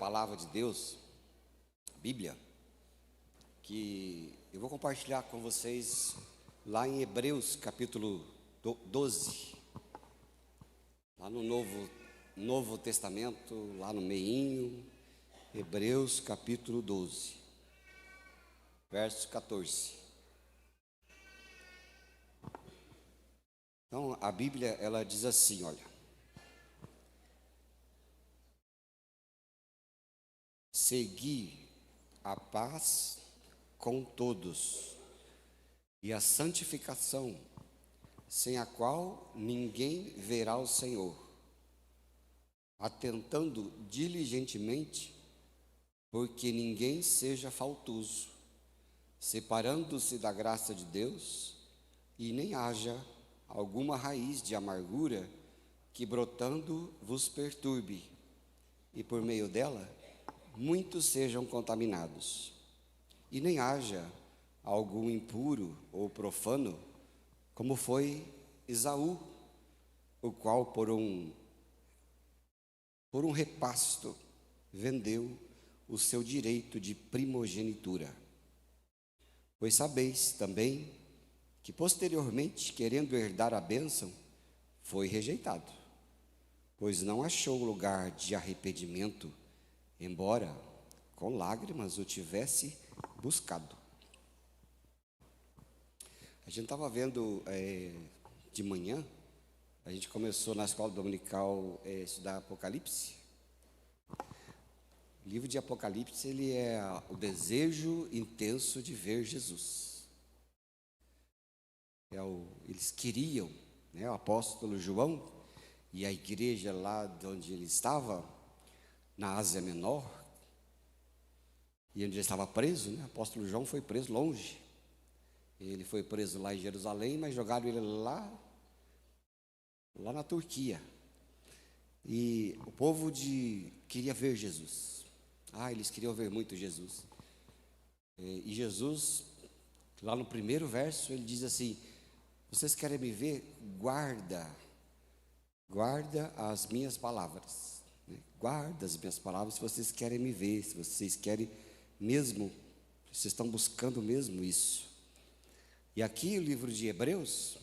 palavra de Deus, Bíblia, que eu vou compartilhar com vocês lá em Hebreus capítulo 12, lá no Novo Testamento, lá no meinho, Hebreus capítulo 12, verso 14. Então, a Bíblia, ela diz assim, olha: segui a paz com todos e a santificação, sem a qual ninguém verá o Senhor, atentando diligentemente, porque ninguém seja faltoso, separando-se da graça de Deus, e nem haja alguma raiz de amargura que brotando vos perturbe, e por meio dela muitos sejam contaminados. E nem haja algum impuro ou profano, como foi Esaú, o qual por um repasto vendeu o seu direito de primogenitura. Pois sabeis também que posteriormente, querendo herdar a bênção, foi rejeitado, pois não achou lugar de arrependimento, embora com lágrimas o tivesse buscado. A gente estava vendo de manhã, a gente começou na escola dominical estudar Apocalipse. O livro de Apocalipse, ele é o desejo intenso de ver Jesus. Eles queriam, o apóstolo João e a igreja lá de onde ele estava, na Ásia Menor, e onde ele estava preso, o apóstolo João foi preso longe. Ele foi preso lá em Jerusalém, mas jogaram ele lá na Turquia. E o povo queria ver Jesus. Eles queriam ver muito Jesus. E Jesus, lá no primeiro verso, ele diz assim: vocês querem me ver? Guarda as minhas palavras. Guarda as minhas palavras se vocês querem me ver, se vocês querem mesmo, vocês estão buscando mesmo isso. E aqui o livro de Hebreus,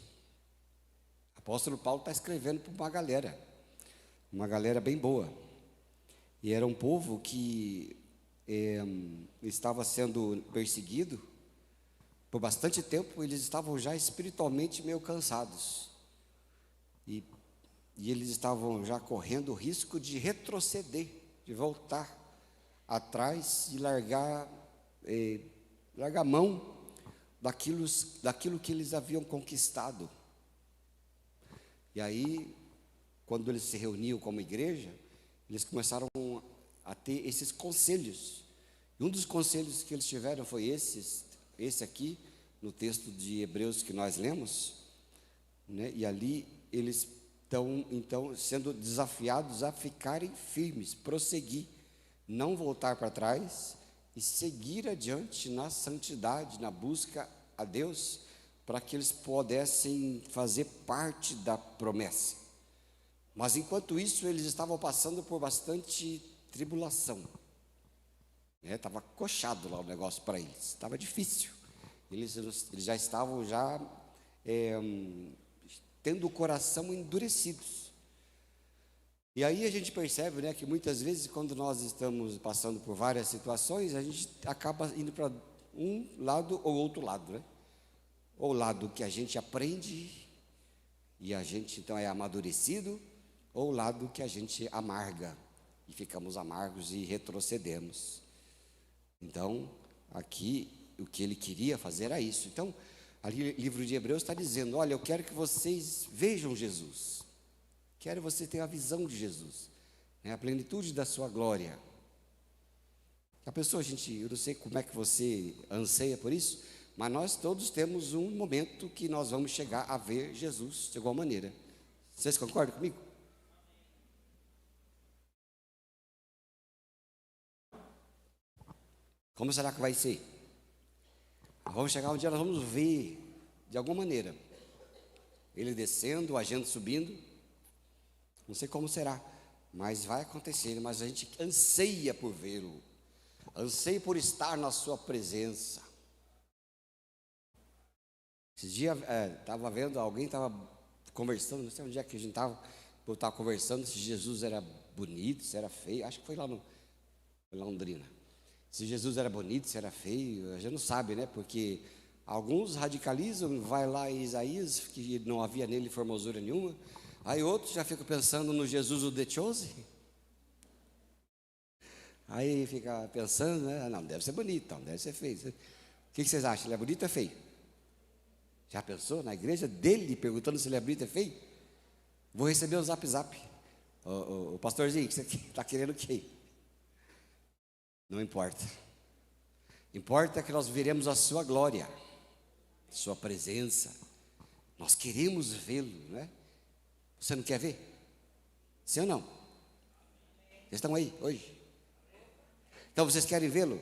o apóstolo Paulo está escrevendo para uma galera bem boa. E era um povo que estava sendo perseguido por bastante tempo. Eles estavam já espiritualmente meio cansados. E eles estavam já correndo o risco de retroceder, de voltar atrás e largar mão daquilo que eles haviam conquistado. E aí, quando eles se reuniam como igreja, eles começaram a ter esses conselhos. E um dos conselhos que eles tiveram foi esse aqui, no texto de Hebreus que nós lemos, E ali eles estão, então, sendo desafiados a ficarem firmes, prosseguir, não voltar para trás e seguir adiante na santidade, na busca a Deus, para que eles pudessem fazer parte da promessa. Mas enquanto isso, eles estavam passando por bastante tribulação. Estava coxado lá o negócio para eles, estava difícil. Eles já estavam tendo o coração endurecidos. E aí a gente percebe, que muitas vezes, quando nós estamos passando por várias situações, a gente acaba indo para um lado ou outro lado, Ou o lado que a gente aprende e a gente então é amadurecido, ou o lado que a gente amarga e ficamos amargos e retrocedemos. Então, aqui o que ele queria fazer era isso. Então, ali o livro de Hebreus está dizendo: olha, eu quero que vocês vejam Jesus, quero que você tenha a visão de Jesus, a plenitude da sua glória. A pessoa, eu não sei como é que você anseia por isso, mas nós todos temos um momento que nós vamos chegar a ver Jesus de igual maneira. Vocês concordam comigo? Como será que vai ser? Vamos chegar um dia, nós vamos ver, de alguma maneira, ele descendo, a gente subindo. Não sei como será, mas vai acontecer, mas a gente anseia por vê-lo, anseia por estar na sua presença. Esses dias estava vendo, alguém estava conversando, não sei onde é que a gente estava conversando, se Jesus era bonito, se era feio, acho que foi lá no Londrina. Se Jesus era bonito, se era feio, a gente não sabe, né? Porque alguns radicalizam, vai lá em Isaías, que não havia nele formosura nenhuma, aí outros já ficam pensando no Jesus o The Chosen. Aí fica pensando, né? Não, deve ser bonito, não, deve ser feio. O que vocês acham? Ele é bonito ou é feio? Já pensou? Na igreja dele, perguntando se ele é bonito ou é feio? Vou receber o zap. O pastorzinho, que você está querendo o quê? Não importa. Importa que nós veremos a sua glória, sua presença. Nós queremos vê-lo, né? Você não quer ver? Sim ou não? Vocês estão aí hoje? Então vocês querem vê-lo?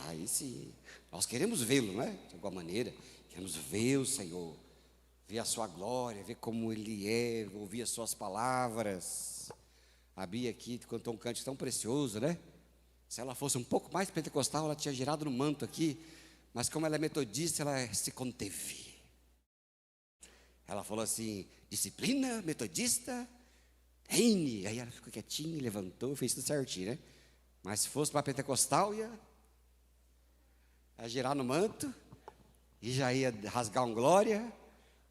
Aí sim. Nós queremos vê-lo, né? De alguma maneira. Queremos ver o Senhor, ver a sua glória, ver como Ele é, ouvir as suas palavras. A Bia aqui cantou um cântico tão precioso, né? Se ela fosse um pouco mais pentecostal, ela tinha girado no manto aqui, mas como ela é metodista, ela se conteve. Ela falou assim, disciplina, metodista, reine. Aí ela ficou quietinha, levantou, fez tudo certinho, né? Mas se fosse para pentecostal, ia girar no manto, e já ia rasgar um glória,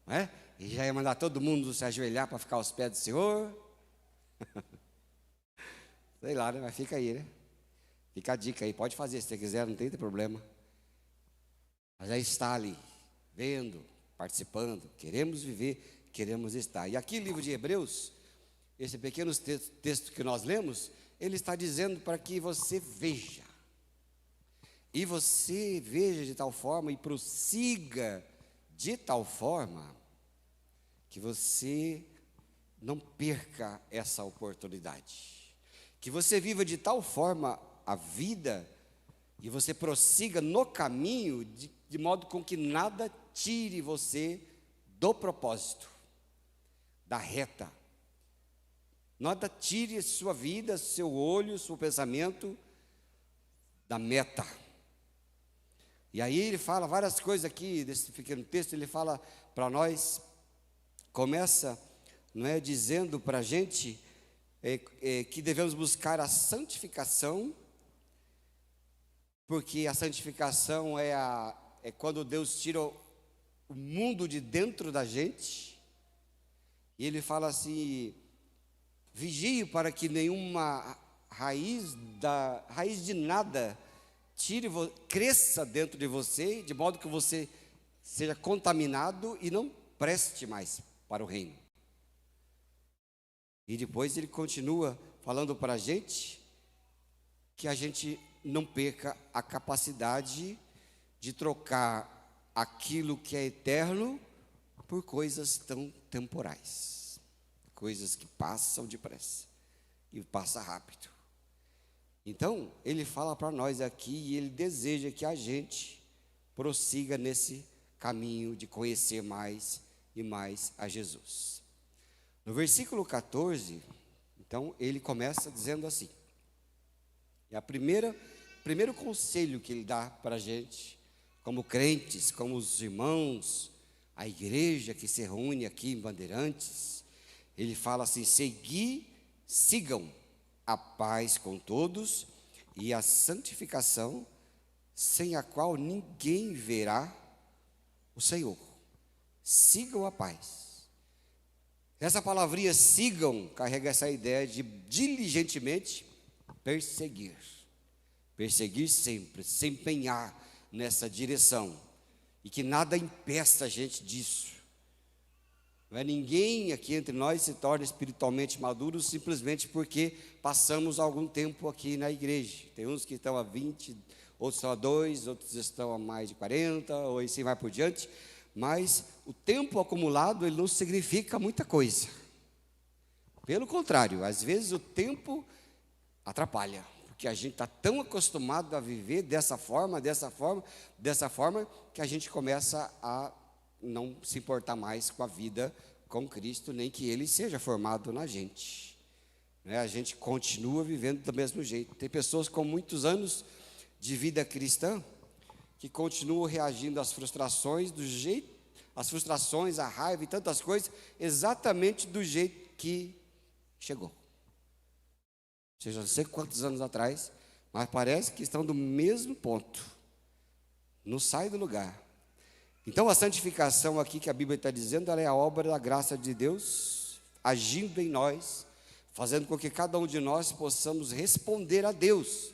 né? E já ia mandar todo mundo se ajoelhar para ficar aos pés do Senhor. Sei lá, né? Mas fica aí, né? Fica a dica aí, pode fazer se você quiser, não tem problema. Mas já está ali, vendo, participando, queremos viver, queremos estar. E aqui no livro de Hebreus, esse pequeno texto que nós lemos, ele está dizendo para que você veja. E você veja de tal forma e prossiga de tal forma que você não perca essa oportunidade. Que você viva de tal forma a vida e você prossiga no caminho de modo com que nada tire você do propósito, da reta. Nada tire sua vida, seu olho, seu pensamento da meta. E aí ele fala várias coisas aqui, desse pequeno texto, ele fala para nós, começa, não é, dizendo para a gente que devemos buscar a santificação, porque a santificação é quando Deus tira o mundo de dentro da gente, e ele fala assim, vigie para que nenhuma raiz de nada cresça dentro de você, de modo que você seja contaminado e não preste mais para o reino. E depois ele continua falando para a gente que a gente não perca a capacidade de trocar aquilo que é eterno por coisas tão temporais, coisas que passam depressa e passa rápido. Então, ele fala para nós aqui e ele deseja que a gente prossiga nesse caminho de conhecer mais e mais a Jesus. No versículo 14, então, ele começa dizendo assim, e primeiro conselho que ele dá para a gente, como crentes, como os irmãos, a igreja que se reúne aqui em Bandeirantes, ele fala assim, sigam a paz com todos e a santificação, sem a qual ninguém verá o Senhor. Sigam a paz. Essa palavrinha sigam carrega essa ideia de diligentemente perseguir. Perseguir sempre, se empenhar nessa direção. E que nada impeça a gente disso. Não é ninguém aqui entre nós se torna espiritualmente maduro simplesmente porque passamos algum tempo aqui na igreja. Tem uns que estão há 20, outros estão há 2, outros estão há mais de 40, ou assim vai por diante. Mas o tempo acumulado, ele não significa muita coisa. Pelo contrário, às vezes o tempo atrapalha. Porque a gente está tão acostumado a viver dessa forma, que a gente começa a não se importar mais com a vida com Cristo, nem que Ele seja formado na gente. né? A gente continua vivendo do mesmo jeito. Tem pessoas com muitos anos de vida cristã que continuam reagindo às frustrações às frustrações, à raiva e tantas coisas, exatamente do jeito que chegou. Ou seja, não sei quantos anos atrás, mas parece que estão do mesmo ponto. Não sai do lugar. Então a santificação aqui que a Bíblia está dizendo, ela é a obra da graça de Deus, agindo em nós, fazendo com que cada um de nós possamos responder a Deus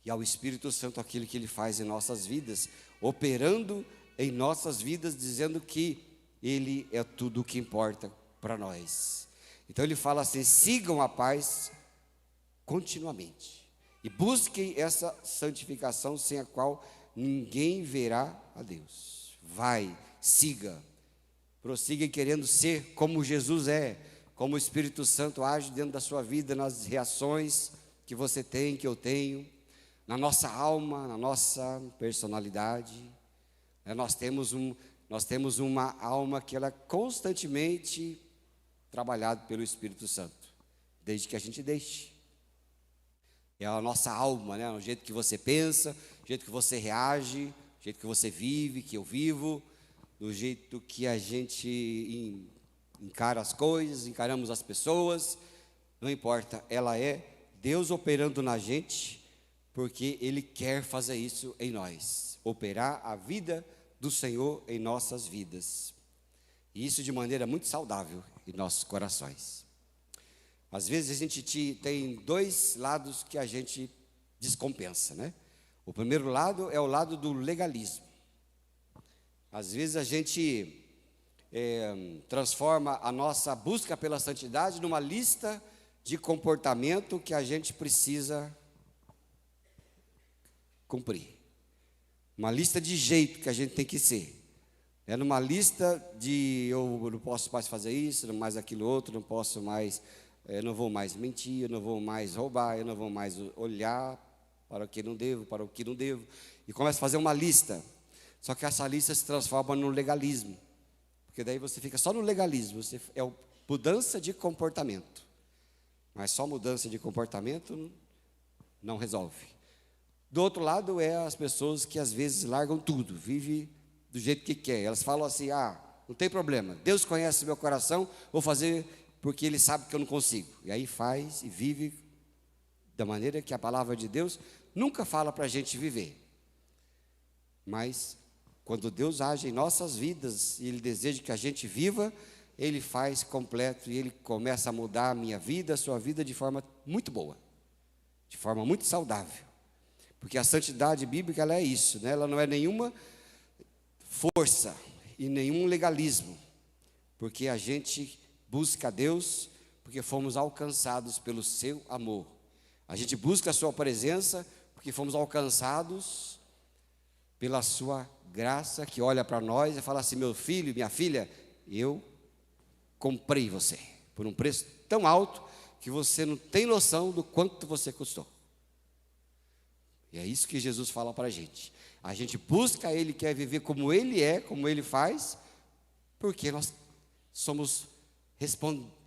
e ao Espírito Santo aquilo que Ele faz em nossas vidas, operando em nossas vidas, dizendo que Ele é tudo o que importa para nós. Então Ele fala assim: sigam a paz continuamente e busquem essa santificação sem a qual ninguém verá a Deus. Vai, siga, prossiga querendo ser como Jesus é, como o Espírito Santo age dentro da sua vida, nas reações que você tem, que eu tenho, na nossa alma, na nossa personalidade. Nós temos uma alma que ela é constantemente trabalhada pelo Espírito Santo, desde que a gente deixe. É a nossa alma, né? O jeito que você pensa, o jeito que você reage, o jeito que você vive, que eu vivo, do jeito que a gente encara as coisas, encaramos as pessoas, não importa, ela é Deus operando na gente, porque Ele quer fazer isso em nós, operar a vida do Senhor em nossas vidas, e isso de maneira muito saudável em nossos corações. Às vezes a gente tem dois lados que a gente descompensa, né? O primeiro lado é o lado do legalismo. Às vezes a gente transforma a nossa busca pela santidade numa lista de comportamento que a gente precisa cumprir. Uma lista de jeito que a gente tem que ser. É numa lista de eu não posso mais fazer isso, não mais aquilo outro, não posso mais, eu não vou mais mentir, eu não vou mais roubar, eu não vou mais olhar para o que não devo, para o que não devo. E começa a fazer uma lista. Só que essa lista se transforma no legalismo. Porque daí você fica só no legalismo, é mudança de comportamento. Mas só mudança de comportamento não resolve. Do outro lado é as pessoas que às vezes largam tudo, vivem do jeito que quer. Elas falam assim: não tem problema, Deus conhece meu coração, vou fazer porque Ele sabe que eu não consigo. E aí faz e vive da maneira que a palavra de Deus nunca fala para a gente viver. Mas quando Deus age em nossas vidas e Ele deseja que a gente viva, Ele faz completo e Ele começa a mudar a minha vida, a sua vida de forma muito boa, de forma muito saudável. Porque a santidade bíblica, ela é isso, né? Ela não é nenhuma força e nenhum legalismo, porque a gente busca a Deus porque fomos alcançados pelo seu amor. A gente busca a sua presença porque fomos alcançados pela sua graça, que olha para nós e fala assim: meu filho, minha filha, eu comprei você por um preço tão alto que você não tem noção do quanto você custou. E é isso que Jesus fala para a gente. A gente busca Ele, quer viver como Ele é, como Ele faz, porque nós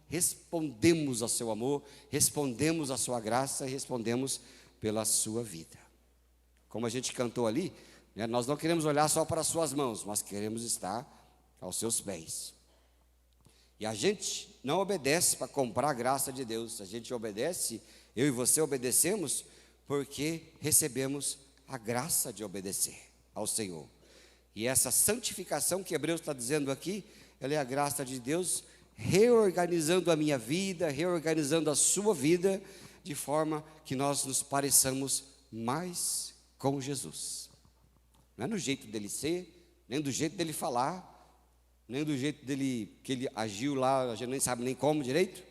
respondemos ao seu amor, respondemos à sua graça e respondemos pela sua vida. Como a gente cantou ali, né, nós não queremos olhar só para as suas mãos, mas queremos estar aos seus pés. E a gente não obedece para comprar a graça de Deus, a gente obedece, eu e você obedecemos porque recebemos a graça de obedecer ao Senhor. E essa santificação que Hebreus está dizendo aqui, ela é a graça de Deus reorganizando a minha vida, reorganizando a sua vida, de forma que nós nos pareçamos mais com Jesus. Não é no jeito dele ser, nem do jeito dele falar, nem do jeito dele, que ele agiu lá, a gente nem sabe nem como direito,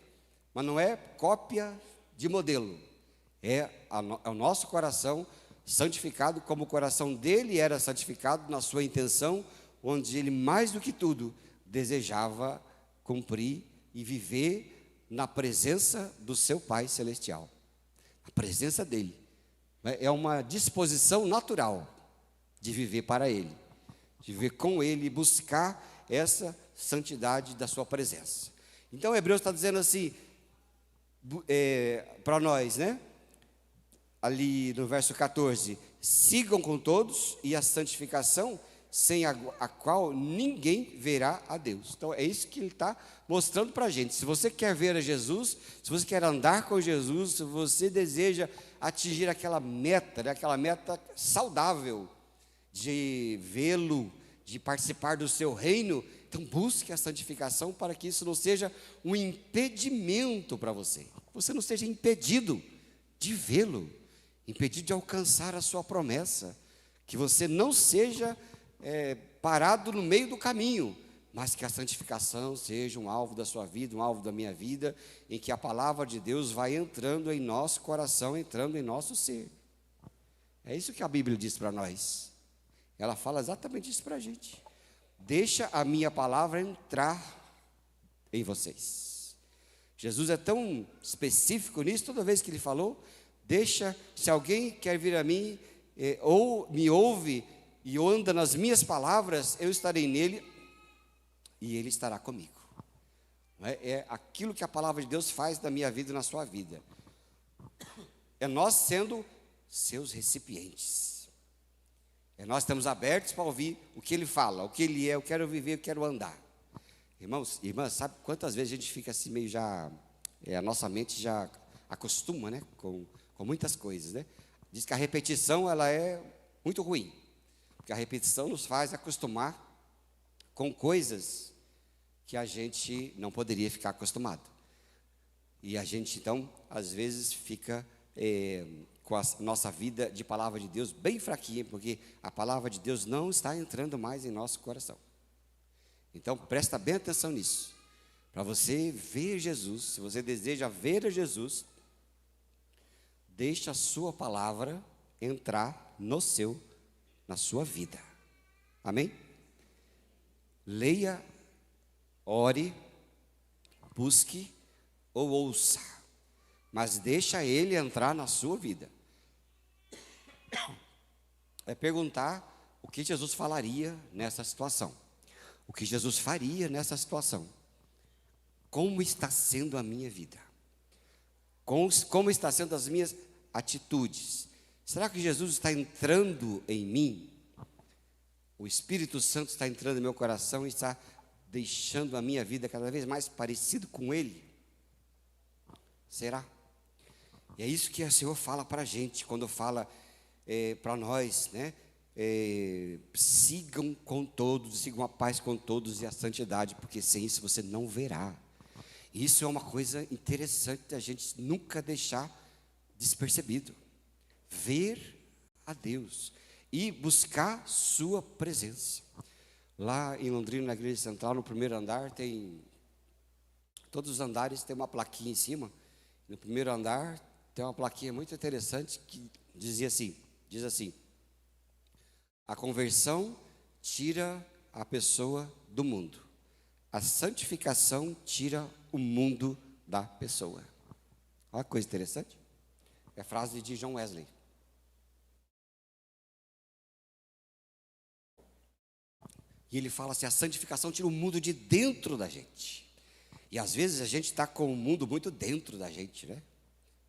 mas não é cópia de modelo. É o nosso coração santificado como o coração dele era santificado na sua intenção, onde ele mais do que tudo desejava cumprir e viver na presença do seu Pai Celestial. A presença dele é uma disposição natural de viver para ele, de viver com ele e buscar essa santidade da sua presença. Então Hebreus está dizendo assim: para nós, né? Ali no verso 14, sigam com todos e a santificação, sem a qual ninguém verá a Deus. Então é isso que ele está mostrando para a gente. Se você quer ver a Jesus, se você quer andar com Jesus, se você deseja atingir aquela meta, né, aquela meta saudável de vê-lo, de participar do seu reino, então busque a santificação para que isso não seja um impedimento para você. Você não seja impedido de vê-lo, impedido de alcançar a sua promessa, que você não seja parado no meio do caminho, mas que a santificação seja um alvo da sua vida, um alvo da minha vida, em que a palavra de Deus vai entrando em nosso coração, entrando em nosso ser. É isso que a Bíblia diz para nós. Ela fala exatamente isso para a gente. Deixa a minha palavra entrar em vocês. Jesus é tão específico nisso, toda vez que ele falou, deixa, se alguém quer vir a mim, ou me ouve, e anda nas minhas palavras, eu estarei nele, e ele estará comigo. É aquilo que a palavra de Deus faz na minha vida e na sua vida. É nós sendo seus recipientes. É nós estamos abertos para ouvir o que ele fala, o que ele é, eu quero viver, eu quero andar. Irmãos, irmãs, sabe quantas vezes a gente fica assim meio já, a nossa mente já acostuma, né, com muitas coisas, né? Diz que a repetição, ela é muito ruim, porque a repetição nos faz acostumar com coisas que a gente não poderia ficar acostumado. E a gente, então, às vezes fica com a nossa vida de palavra de Deus bem fraquinha, porque a palavra de Deus não está entrando mais em nosso coração. Então, presta bem atenção nisso. Para você ver Jesus, se você deseja ver a Jesus, deixe a sua palavra entrar na sua vida. Amém? Leia, ore, busque ou ouça, mas deixa ele entrar na sua vida. É perguntar o que Jesus falaria nessa situação, o que Jesus faria nessa situação. Como está sendo a minha vida? Como está sendo as minhas atitudes? Será que Jesus está entrando em mim? O Espírito Santo está entrando no meu coração e está deixando a minha vida cada vez mais parecido com Ele? Será? E é isso que o Senhor fala para a gente, quando fala para nós, né? Sigam com todos, sigam a paz com todos e a santidade, porque sem isso você não verá. Isso é uma coisa interessante da gente nunca deixar despercebido. Ver a Deus e buscar sua presença. Lá em Londrina, na igreja central, no primeiro andar, todos os andares tem uma plaquinha em cima. No primeiro andar tem uma plaquinha muito interessante que diz assim: a conversão tira a pessoa do mundo, a santificação tira o mundo da pessoa. Olha que coisa interessante. É a frase de John Wesley. E ele fala assim: a santificação tira o mundo de dentro da gente. E às vezes a gente está com o mundo muito dentro da gente, né?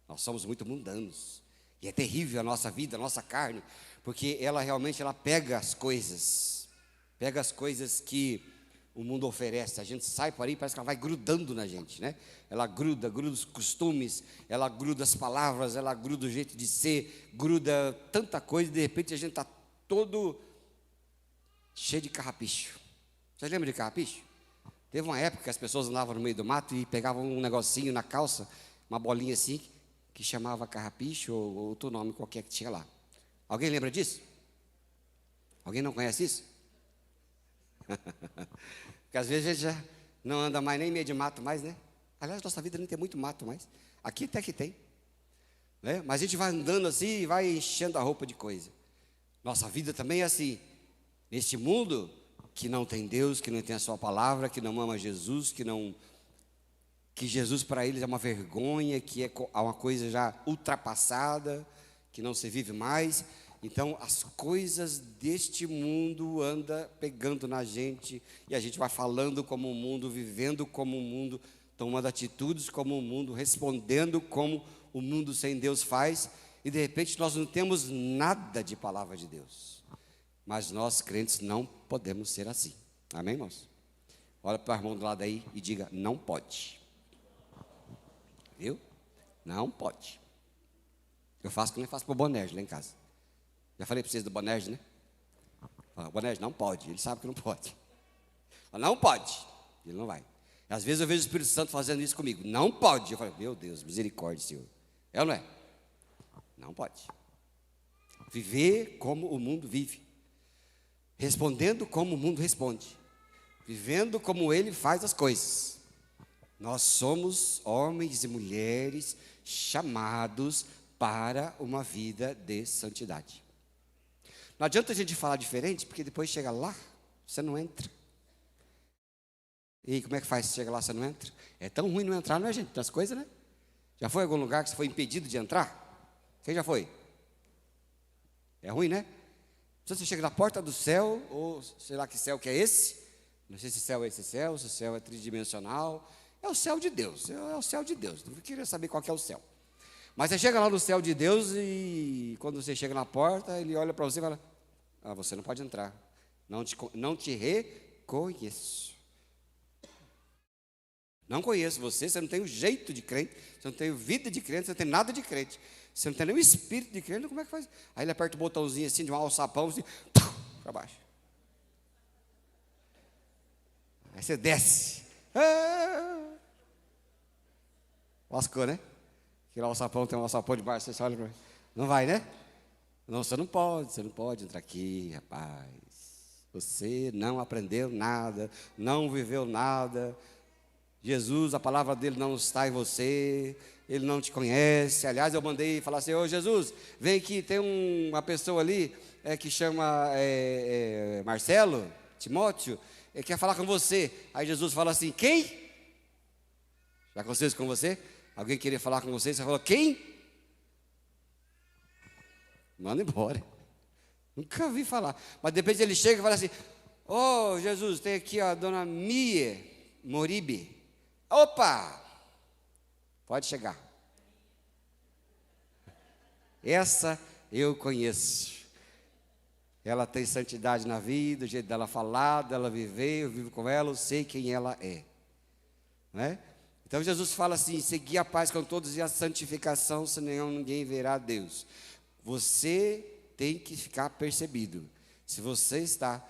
Nós somos muito mundanos. E é terrível a nossa vida, a nossa carne, porque ela realmente pega as coisas que o mundo oferece. A gente sai por aí, parece que ela vai grudando na gente, né? Ela gruda os costumes, ela gruda as palavras, ela gruda o jeito de ser, gruda tanta coisa, e de repente a gente está todo cheio de carrapicho. Vocês lembram de carrapicho? Teve uma época que as pessoas andavam no meio do mato e pegavam um negocinho na calça, uma bolinha assim, que chamava carrapicho ou outro nome qualquer que tinha lá. Alguém lembra disso? Alguém não conhece isso? Porque às vezes a gente já não anda mais nem meio de mato mais, né? Aliás, nossa vida nem tem muito mato mais. Aqui até que tem, né? Mas a gente vai andando assim e vai enchendo a roupa de coisa. Nossa vida também é assim. Neste mundo que não tem Deus, que não tem a sua palavra, que não ama Jesus, que Jesus para eles é uma vergonha, que é uma coisa já ultrapassada, que não se vive mais. Então as coisas deste mundo andam pegando na gente, e a gente vai falando como o mundo, vivendo como o mundo, tomando atitudes como o mundo, respondendo como o mundo sem Deus faz, e de repente nós não temos nada de palavra de Deus. Mas nós, crentes, não podemos ser assim. Amém, irmãos? Olha para o irmão do lado aí e diga: não pode. Viu? Não pode. Eu faço que nem faço para o Bonerge lá em casa. Já falei para vocês do Bonerge, né? O Bonerge não pode, ele sabe que não pode. Não pode, ele não vai. Às vezes eu vejo o Espírito Santo fazendo isso comigo. Não pode. Eu falo: meu Deus, misericórdia, Senhor. É ou não é? Não pode. Viver como o mundo vive. Respondendo como o mundo responde. Vivendo como ele faz as coisas. Nós somos homens e mulheres chamados para uma vida de santidade. Não adianta a gente falar diferente, porque depois chega lá, você não entra. E como é que faz se chega lá, você não entra? É tão ruim não entrar, não é, gente? Das coisas, né? Já foi em algum lugar que você foi impedido de entrar? Quem já foi? É ruim, né? Se você chega na porta do céu, ou sei lá que céu que é esse, não sei se céu é esse céu, se o céu é tridimensional, é o céu de Deus, é o céu de Deus. Não queria saber qual que é o céu. Mas você chega lá no céu de Deus e quando você chega na porta, ele olha para você e fala: ah, você não pode entrar, não te reconheço. Não conheço você, você não tem o jeito de crente, você não tem vida de crente, você não tem nada de crente, você não tem nem o espírito de crente, como é que faz? Aí ele aperta o botãozinho assim, de um alçapão, assim, para baixo. Aí você desce. Lascou, né? Aquele alçapão, tem um alçapão de baixo, você olha para mim. Não vai, né? Não, você não pode entrar aqui, rapaz. Você não aprendeu nada, não viveu nada. Jesus, a palavra dele não está em você, ele não te conhece. Aliás, eu mandei falar assim: ô Jesus, vem aqui, tem uma pessoa ali que chama Marcelo, Timóteo, ele quer falar com você. Aí Jesus fala assim: quem? Já aconteceu isso com você? Alguém queria falar com você, você falou: quem? Manda embora. Nunca vi falar. Mas depois ele chega e fala assim: ô Jesus, tem aqui a dona Mie Moribe. Opa! Pode chegar. Essa eu conheço. Ela tem santidade na vida, o jeito dela falar, dela viver, eu vivo com ela, eu sei quem ela é. Não é? Então Jesus fala assim: segui a paz com todos e a santificação, senão ninguém verá a Deus. Você tem que ficar percebido. Se você está...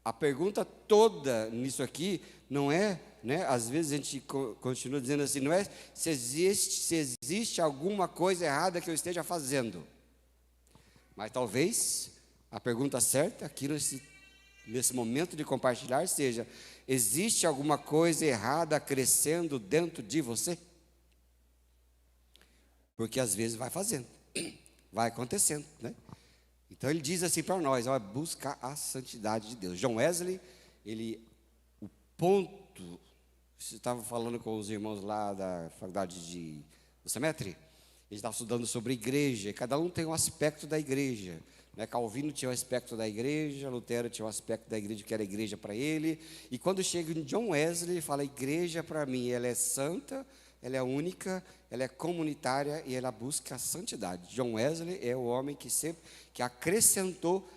A pergunta toda nisso aqui não é, né? Às vezes a gente continua dizendo assim, não é se existe alguma coisa errada que eu esteja fazendo. Mas talvez a pergunta certa aqui nesse momento de compartilhar seja: existe alguma coisa errada crescendo dentro de você? Porque às vezes vai fazendo, vai acontecendo, né? Então ele diz assim para nós: ó, busca a santidade de Deus. John Wesley, o ponto, você estava falando com os irmãos lá da faculdade do Semetri, eles estavam estudando sobre igreja, e cada um tem um aspecto da igreja, né? Calvino tinha um aspecto da igreja, Lutero tinha um aspecto da igreja que era a igreja para ele, e quando chega em John Wesley, ele fala: a igreja para mim, ela é santa, ela é única, ela é comunitária e ela busca a santidade. John Wesley é o homem que acrescentou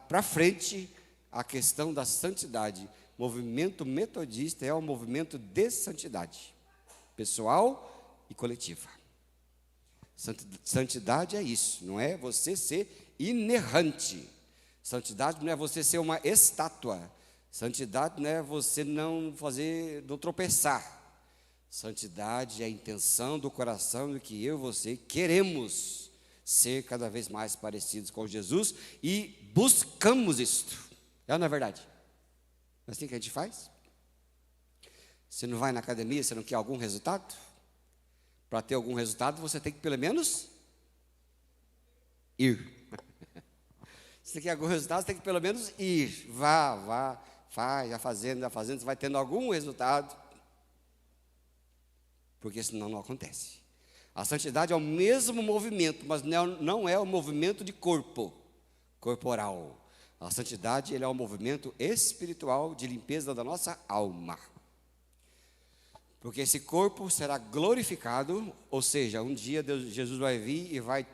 para frente a questão da santidade. O movimento metodista é um movimento de santidade, pessoal e coletiva. Santidade é isso, não é você ser inerrante. Santidade não é você ser uma estátua. Santidade não é você não tropeçar. Santidade é a intenção do coração de que eu e você queremos ser cada vez mais parecidos com Jesus e buscamos isto. É ou não é verdade? É assim que a gente faz? Você não vai na academia, você não quer algum resultado? Para ter algum resultado, você tem que pelo menos ir. Se você quer algum resultado, você tem que pelo menos ir. Vá, faz, já fazendo, você vai tendo algum resultado. Porque senão não acontece. A santidade é o mesmo movimento, mas não é o movimento de corporal. A santidade é um movimento espiritual de limpeza da nossa alma. Porque esse corpo será glorificado, ou seja, um dia Jesus vai vir e vai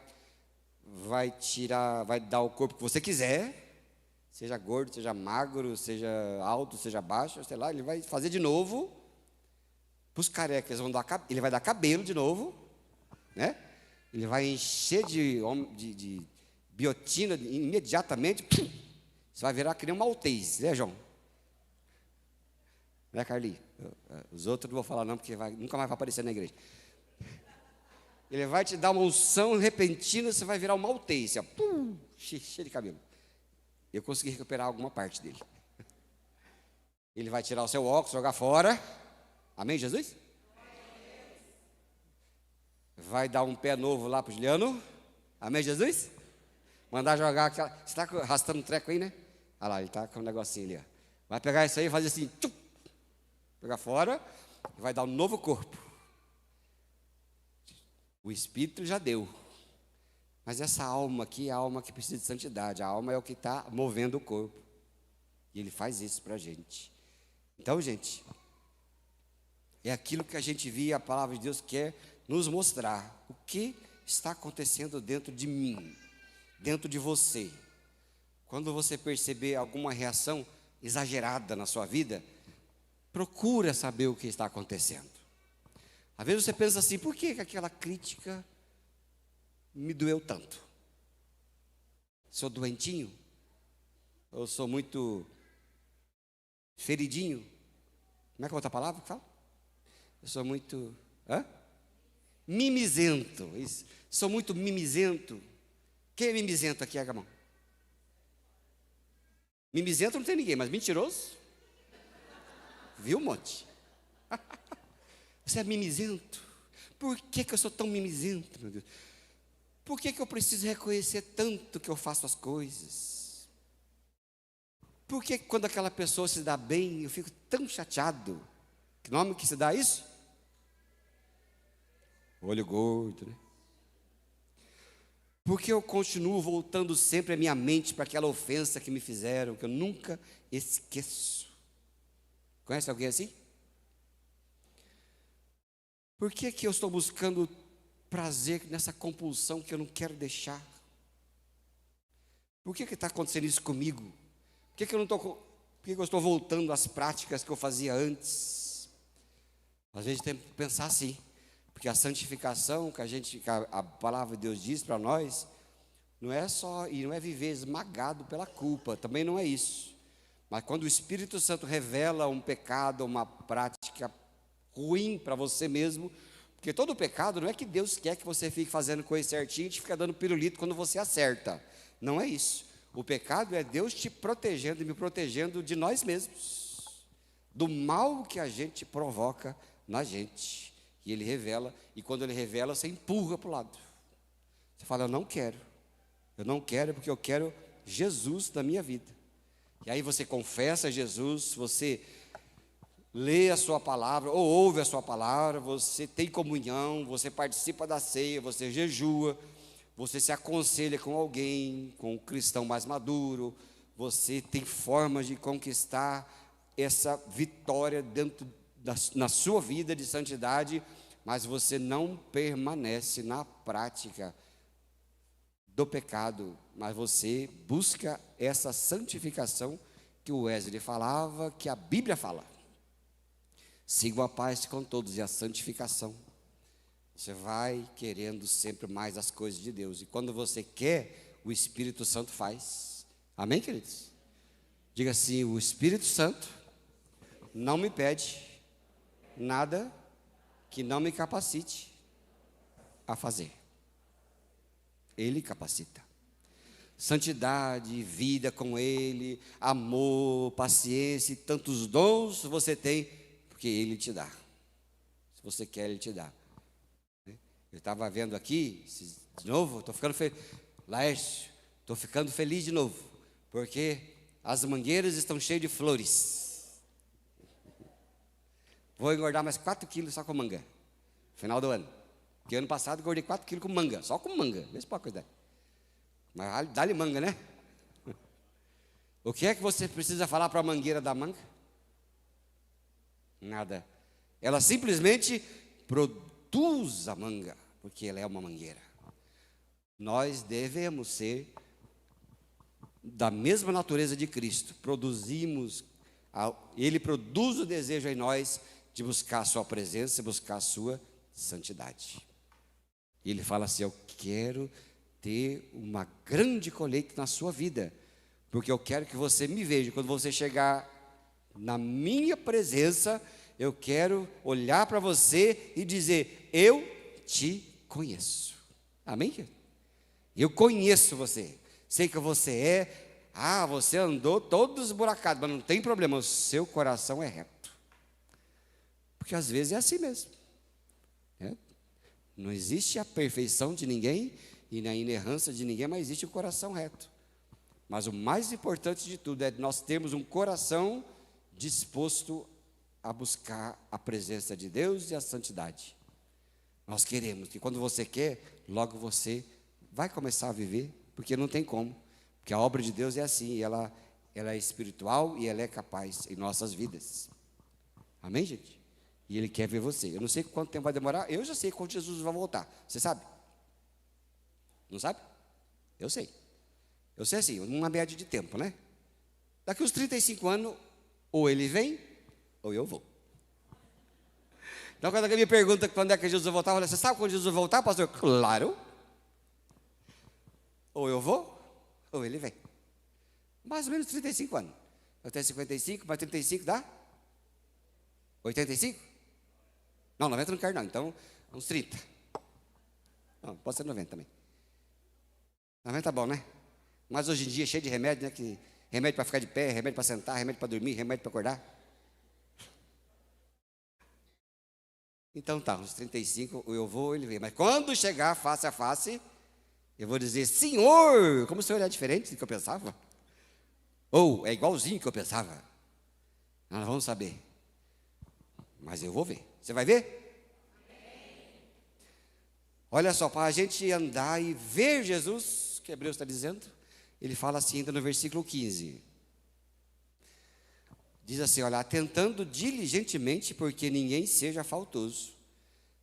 dar o corpo que você quiser, seja gordo, seja magro, seja alto, seja baixo, sei lá, ele vai fazer de novo. Para os carecas ele vai dar cabelo de novo, né? Ele vai encher de biotina imediatamente. Você vai virar que nem um maltês, né, João? Né, Carlinhos? Os outros não vou falar não, porque nunca mais vai aparecer na igreja. Ele vai te dar uma unção repentina, você vai virar um maltês, assim, cheio de cabelo. Eu consegui recuperar alguma parte dele. Ele vai tirar o seu óculos, jogar fora. Amém, Jesus? Vai dar um pé novo lá para o Juliano. Amém, Jesus? Mandar jogar aquela. Você está arrastando um treco aí, né? Olha lá, ele está com um negocinho ali. Ó. Vai pegar isso aí e fazer assim. Tchum, pegar fora. E vai dar um novo corpo. O Espírito já deu. Mas essa alma aqui é a alma que precisa de santidade. A alma é o que está movendo o corpo. E Ele faz isso para a gente. Então, gente, é aquilo que a gente via, a palavra de Deus quer nos mostrar. O que está acontecendo dentro de mim, dentro de você. Quando você perceber alguma reação exagerada na sua vida, procura saber o que está acontecendo. Às vezes você pensa assim, por que aquela crítica me doeu tanto? Sou doentinho? Ou sou muito feridinho? Como é que é outra palavra que fala? Eu sou muito... mimizento. Isso. Sou muito mimizento. Quem é mimizento aqui, Agamão? Mimizento não tem ninguém, mas mentiroso? Viu um monte. Você é mimizento? Por que eu sou tão mimizento, meu Deus? Por que eu preciso reconhecer tanto que eu faço as coisas? Por que quando aquela pessoa se dá bem, eu fico tão chateado? Que nome que se dá isso? Olho gordo, né? Por que eu continuo voltando sempre a minha mente para aquela ofensa que me fizeram, que eu nunca esqueço? Conhece alguém assim? Por que eu estou buscando prazer nessa compulsão que eu não quero deixar? Por que está acontecendo isso comigo? Por que eu estou voltando às práticas que eu fazia antes? Às vezes tem que pensar assim, porque a santificação que a palavra de Deus diz para nós, não é viver esmagado pela culpa, também não é isso. Mas quando o Espírito Santo revela um pecado, uma prática ruim para você mesmo, porque todo pecado não é que Deus quer que você fique fazendo coisa certinha e te fica dando pirulito quando você acerta. Não é isso. O pecado é Deus te protegendo e me protegendo de nós mesmos, do mal que a gente provoca na gente. E Ele revela, e quando Ele revela, você empurra para o lado. Você fala, eu não quero porque eu quero Jesus na minha vida. E aí você confessa Jesus, você lê a sua palavra, ou ouve a sua palavra, você tem comunhão, você participa da ceia, você jejua, você se aconselha com alguém, com um cristão mais maduro, você tem formas de conquistar essa vitória na sua vida de santidade, mas você não permanece na prática do pecado, mas você busca essa santificação que o Wesley falava, que a Bíblia fala. Sigam a paz com todos e a santificação. Você vai querendo sempre mais as coisas de Deus. E quando você quer, o Espírito Santo faz. Amém, queridos? Diga assim, o Espírito Santo não me pede nada que não me capacite a fazer. Ele capacita. Santidade, vida com Ele, amor, paciência e tantos dons você tem, porque Ele te dá. Se você quer, Ele te dá. Eu estava vendo aqui, de novo, estou ficando feliz. Laércio, estou ficando feliz de novo, porque as mangueiras estão cheias de flores. Vou engordar mais 4 quilos só com manga, no final do ano. Porque ano passado engordei 4 quilos com manga, só com manga, vê se pode coisa. Mas dá-lhe manga, né? O que é que você precisa falar para a mangueira da manga? Nada. Ela simplesmente produz a manga, porque ela é uma mangueira. Nós devemos ser da mesma natureza de Cristo. Ele produz o desejo em nós de buscar a sua presença, buscar a sua santidade. E ele fala assim: eu quero ter uma grande colheita na sua vida, porque eu quero que você me veja. Quando você chegar na minha presença, eu quero olhar para você e dizer: eu te conheço. Amém? Eu conheço você, sei que você você andou todo esburacado, mas não tem problema, o seu coração é reto. Porque às vezes é assim mesmo, né? Não existe a perfeição de ninguém e na inerrância de ninguém, mas existe o coração reto. Mas o mais importante de tudo é nós termos um coração disposto a buscar a presença de Deus e a santidade. Nós queremos que quando você quer, logo você vai começar a viver, porque não tem como. Porque a obra de Deus é assim, ela é espiritual e ela é capaz em nossas vidas. Amém, gente? E Ele quer ver você. Eu não sei quanto tempo vai demorar, eu já sei quando Jesus vai voltar. Você sabe? Não sabe? Eu sei. Eu sei assim, uma média de tempo, né? Daqui uns 35 anos, ou Ele vem, ou eu vou. Então, quando alguém me pergunta quando é que Jesus vai voltar, eu falo: você sabe quando Jesus vai voltar, pastor? Claro. Ou eu vou, ou ele vem. Mais ou menos 35 anos. Eu tenho 55, mais 35 dá? 85? Não, 90 não quero não, então uns 30. Não, pode ser 90 também. 90 tá bom, né? Mas hoje em dia é cheio de remédio, né? Remédio para ficar de pé, remédio para sentar, remédio para dormir, remédio para acordar. Então tá, uns 35, ou eu vou, ou ele vem. Mas quando chegar face a face, eu vou dizer: Senhor, como o Senhor é diferente do que eu pensava? Ou é igualzinho que eu pensava? Nós vamos saber. Mas eu vou ver. Você vai ver? Olha só, para a gente andar e ver Jesus, que Hebreus está dizendo, ele fala assim ainda no versículo 15. Diz assim: olha, atentando diligentemente, porque ninguém seja faltoso,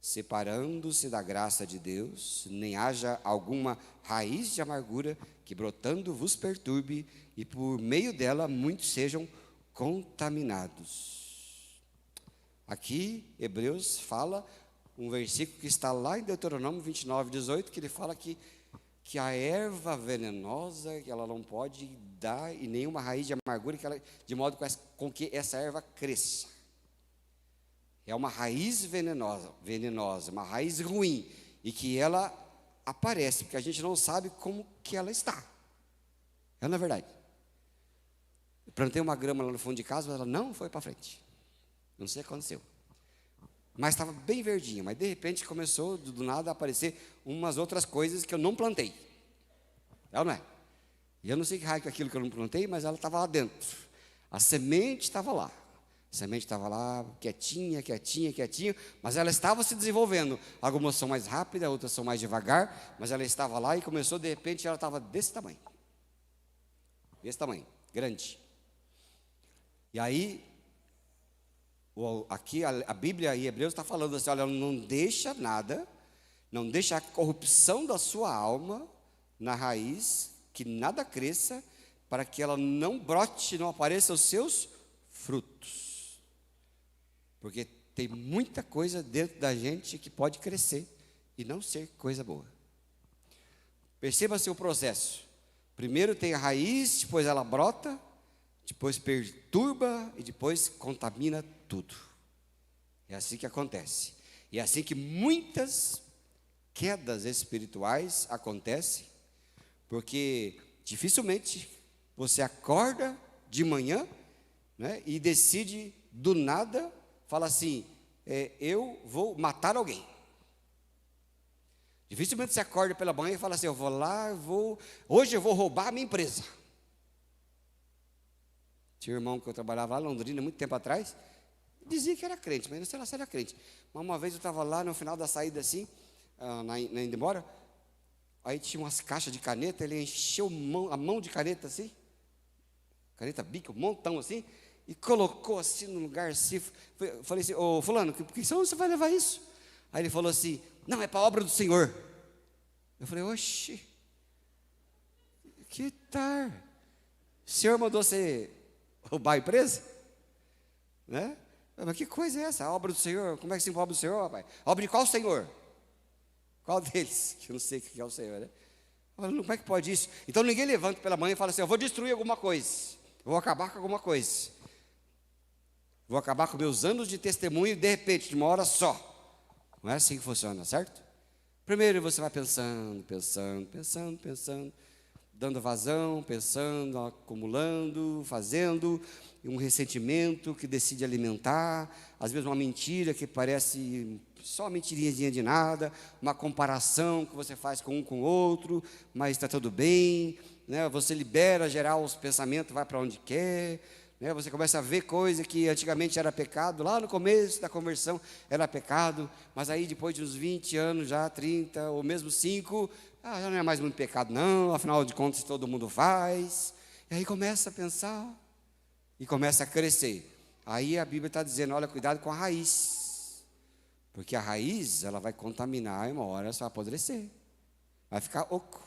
separando-se da graça de Deus, nem haja alguma raiz de amargura que brotando vos perturbe, e por meio dela muitos sejam contaminados. Aqui, Hebreus fala um versículo que está lá em Deuteronômio 29, 18, que ele fala que a erva venenosa, que ela não pode dar, e nenhuma raiz de amargura, de modo com que essa erva cresça. É uma raiz venenosa, uma raiz ruim, e que ela aparece, porque a gente não sabe como que ela está. Não é verdade? Eu plantei uma grama lá no fundo de casa, mas ela não foi para frente. Não sei o que aconteceu. Mas estava bem verdinha, mas de repente começou do nada a aparecer umas outras coisas que eu não plantei. É ou não é? E eu não sei que raio que aquilo que eu não plantei, mas ela estava lá dentro. A semente estava lá. A semente estava lá, quietinha, mas ela estava se desenvolvendo. Algumas são mais rápidas, outras são mais devagar, mas ela estava lá e começou, de repente, ela estava desse tamanho. Desse tamanho, grande. E aí, aqui a Bíblia em Hebreus está falando assim: olha, não deixa nada, não deixa a corrupção da sua alma na raiz, que nada cresça, para que ela não brote, não apareça os seus frutos. Porque tem muita coisa dentro da gente que pode crescer e não ser coisa boa. Perceba-se o processo. Primeiro tem a raiz, depois ela brota, depois perturba e depois contamina tudo. É assim que acontece. E é assim que muitas quedas espirituais acontecem, porque dificilmente você acorda de manhã, né, e decide do nada, fala assim: eu vou matar alguém. Dificilmente você acorda pela manhã e fala assim: eu vou lá, hoje eu vou roubar a minha empresa. Tinha um irmão que eu trabalhava lá em Londrina muito tempo atrás, dizia que era crente, mas não sei lá se era crente. Mas uma vez eu estava lá no final da saída assim, na indo embora, aí tinha umas caixas de caneta, ele encheu a mão de caneta assim, caneta bica, um montão assim, e colocou assim no lugar assim. Eu falei assim: ô fulano, por que você vai levar isso? Aí ele falou assim: não, é para a obra do Senhor. Eu falei: oxe, que tal? O Senhor mandou você roubar a empresa? Né? Mas que coisa é essa? A obra do Senhor? Como é que se envolve o Senhor, rapaz? A obra de qual Senhor? Qual deles? Que eu não sei o que é o Senhor, né? Como é que pode isso? Então ninguém levanta pela manhã e fala assim: eu vou destruir alguma coisa, vou acabar com alguma coisa, vou acabar com meus anos de testemunho de repente, de uma hora só. Não é assim que funciona, certo? Primeiro você vai pensando, dando vazão, pensando, acumulando, fazendo, um ressentimento que decide alimentar, às vezes uma mentira que parece só mentirinha de nada, uma comparação que você faz com um com o outro, mas está tudo bem, né? Você libera geral os pensamentos, vai para onde quer, né? Você começa a ver coisa que antigamente era pecado, lá no começo da conversão era pecado, mas aí depois de uns 20 anos, já 30, ou mesmo 5, já não é mais muito pecado não, afinal de contas todo mundo faz, e aí começa a pensar, e começa a crescer. Aí a Bíblia está dizendo: olha, cuidado com a raiz, porque a raiz, ela vai contaminar e uma hora ela vai apodrecer, vai ficar oco,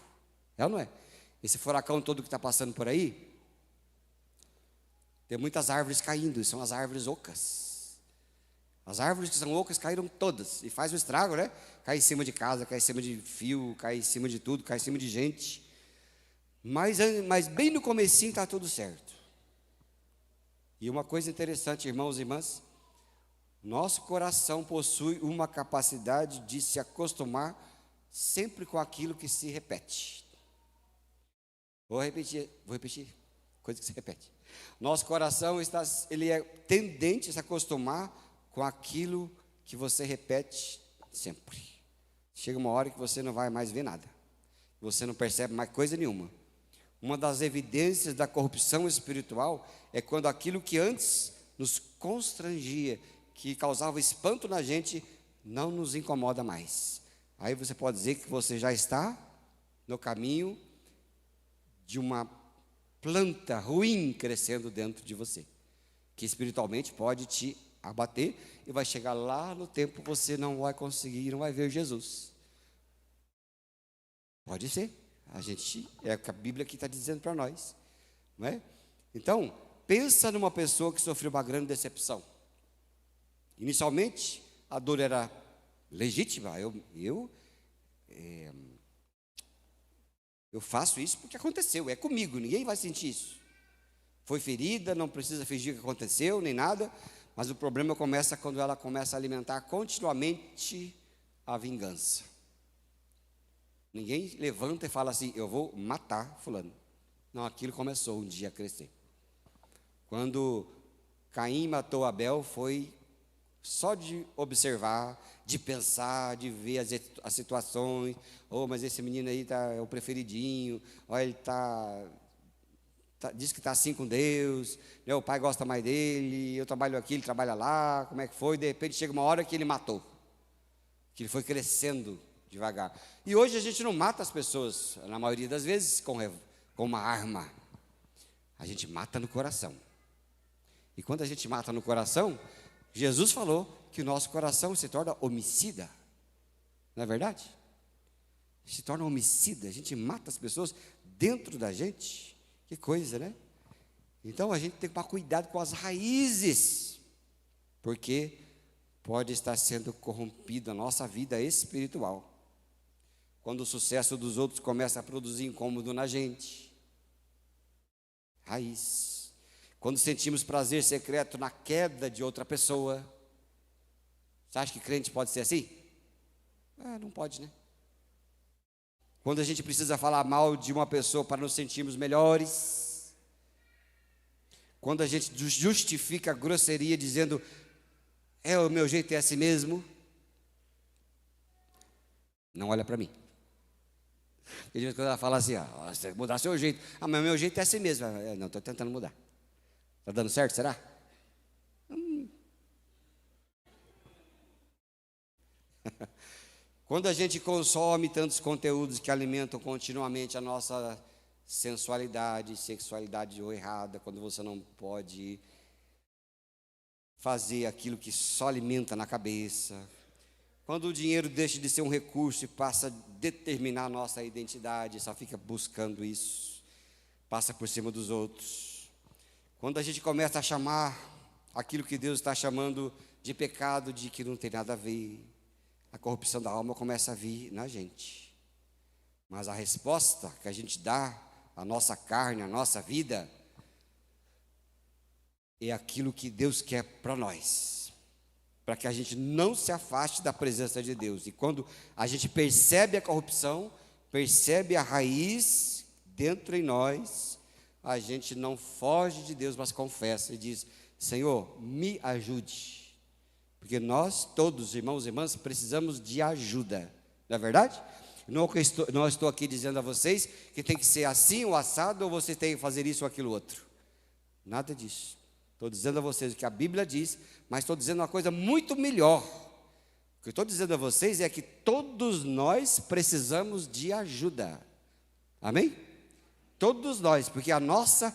é ou não é? Esse furacão todo que está passando por aí, tem muitas árvores caindo, e são as árvores ocas. As árvores que são ocas caíram todas, e faz um estrago, né? Cai em cima de casa, cai em cima de fio, cai em cima de tudo, cai em cima de gente. Mas bem no comecinho está tudo certo. E uma coisa interessante, irmãos e irmãs, nosso coração possui uma capacidade de se acostumar sempre com aquilo que se repete. Vou repetir, coisa que se repete. Nosso coração ele é tendente a se acostumar com aquilo que você repete sempre. Chega uma hora que você não vai mais ver nada, você não percebe mais coisa nenhuma. Uma das evidências da corrupção espiritual é quando aquilo que antes nos constrangia, que causava espanto na gente, não nos incomoda mais. Aí você pode dizer que você já está no caminho de uma planta ruim crescendo dentro de você, que espiritualmente pode te abater, e vai chegar lá no tempo você não vai conseguir, não vai ver Jesus. Pode ser, é o que a Bíblia aqui está dizendo para nós, não é? Então, pensa numa pessoa que sofreu uma grande decepção. Inicialmente, a dor era legítima, eu faço isso porque aconteceu, é comigo, ninguém vai sentir isso. Foi ferida, não precisa fingir que aconteceu, nem nada, mas o problema começa quando ela começa a alimentar continuamente a vingança. Ninguém levanta e fala assim: eu vou matar fulano. Não, aquilo começou um dia a crescer. Quando Caim matou Abel, foi só de observar, de pensar, de ver as situações. Mas esse menino aí é o preferidinho, ele diz que está assim com Deus, né? O pai gosta mais dele, eu trabalho aqui, ele trabalha lá, como é que foi? De repente chega uma hora que ele matou, que ele foi crescendo devagar. E hoje a gente não mata as pessoas, na maioria das vezes, com uma arma. A gente mata no coração. E quando a gente mata no coração, Jesus falou que o nosso coração se torna homicida. Não é verdade? Se torna homicida, a gente mata as pessoas dentro da gente. Que coisa, né? Então a gente tem que tomar cuidado com as raízes, porque pode estar sendo corrompida a nossa vida espiritual. Quando o sucesso dos outros começa a produzir incômodo na gente. Raiz. Quando sentimos prazer secreto na queda de outra pessoa. Você acha que crente pode ser assim? Não pode, né? Quando a gente precisa falar mal de uma pessoa para nos sentirmos melhores. Quando a gente justifica a grosseria dizendo: o meu jeito é assim mesmo. Não olha para mim. Tem gente que ela fala assim: você tem que mudar seu jeito. Mas meu jeito é assim mesmo. Não, estou tentando mudar. Está dando certo, será? Quando a gente consome tantos conteúdos que alimentam continuamente a nossa sensualidade, sexualidade errada, quando você não pode fazer aquilo que só alimenta na cabeça, quando o dinheiro deixa de ser um recurso e passa a determinar a nossa identidade, só fica buscando isso, passa por cima dos outros. Quando a gente começa a chamar aquilo que Deus está chamando de pecado, de que não tem nada a ver, a corrupção da alma começa a vir na gente. Mas a resposta que a gente dá à nossa carne, à nossa vida, é aquilo que Deus quer para nós, para que a gente não se afaste da presença de Deus. E quando a gente percebe a corrupção, percebe a raiz dentro em nós, a gente não foge de Deus, mas confessa e diz: Senhor, me ajude, porque nós todos, irmãos e irmãs, precisamos de ajuda, não é verdade? Não estou aqui dizendo a vocês que tem que ser assim ou assado, ou você tem que fazer isso ou aquilo outro, nada disso. Estou dizendo a vocês o que a Bíblia diz, mas estou dizendo uma coisa muito melhor. O que eu estou dizendo a vocês é que todos nós precisamos de ajuda. Amém? Todos nós, porque a nossa